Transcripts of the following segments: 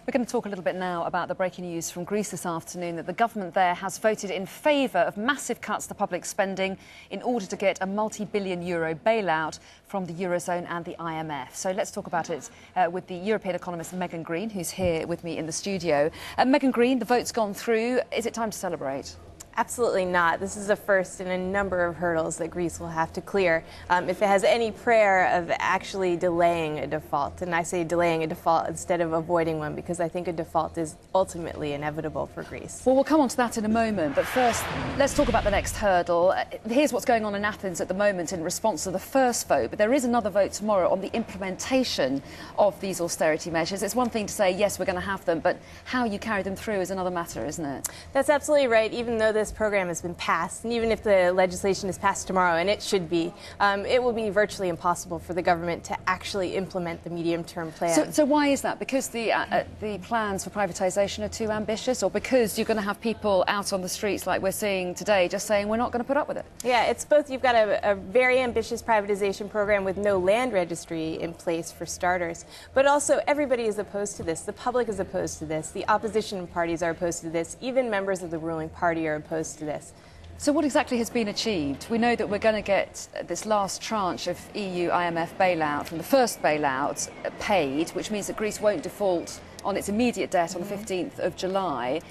We're going to talk a little bit now about the breaking news from Greece this afternoon that the government there has voted in favour of massive cuts to public spending in order to get a multi-billion euro bailout from the Eurozone and the IMF. So let's talk about it with the European economist Greene, who's here with me in the studio. Greene, the vote's gone through. Is it time to celebrate? Absolutely not. This is the first in a number of hurdles that Greece will have to clear if it has any prayer of actually delaying a default. And I say delaying a default instead of avoiding one because I think a default is ultimately inevitable for Greece. Well, we'll come on to that in a moment. But first, let's talk about the next hurdle. Here's what's going on in Athens at the moment in response to the first vote. But there is another vote tomorrow on the implementation of these austerity measures. It's one thing to say, yes, we're going to have them, but how you carry them through is another matter, isn't it? That's absolutely right. Even though this program has been passed, and even if the legislation is passed tomorrow, and it should be, it will be virtually impossible for the government to actually implement the medium-term plan. So why is that? Because the plans for privatisation are too ambitious, or because you're going to have people out on the streets like we're seeing today just saying we're not going to put up with it? Yeah, it's both. You've got a very ambitious privatization program with no land registry in place for starters, but also everybody is opposed to this. The public is opposed to this. The opposition parties are opposed to this. Even members of the ruling party are opposed to this. So what exactly has been achieved? We know that we're going to get this last tranche of EU IMF bailout from the first bailout paid, which means that Greece won't default on its immediate debt on the 15th of July.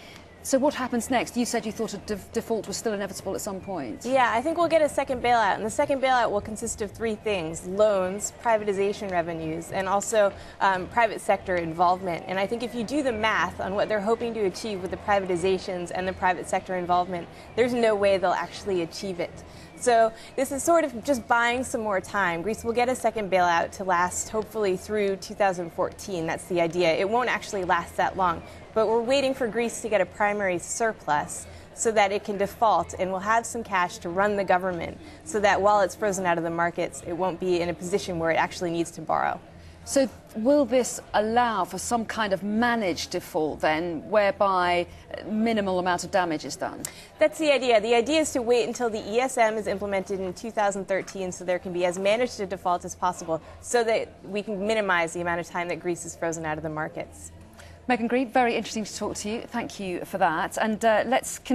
So what happens next? You said you thought a default was still inevitable at some point. Yeah, I think we'll get a second bailout. And the second bailout will consist of three things: loans, privatization revenues, and also private sector involvement. And I think if you do the math on what they're hoping to achieve with the privatizations and the private sector involvement, there's no way they'll actually achieve it. So this is sort of just buying some more time. Greece will get a second bailout to last hopefully through 2014. That's the idea. It won't actually last that long. But we're waiting for Greece to get a primary surplus so that it can default and will have some cash to run the government so that while it's frozen out of the markets, it won't be in a position where it actually needs to borrow. So will this allow for some kind of managed default then, whereby minimal amount of damage is done? That's the idea. The idea is to wait until the ESM is implemented in 2013 so there can be as managed a default as possible so that we can minimize the amount of time that Greece is frozen out of the markets. Greene, very interesting to talk to you. Thank you for that. And let's continue.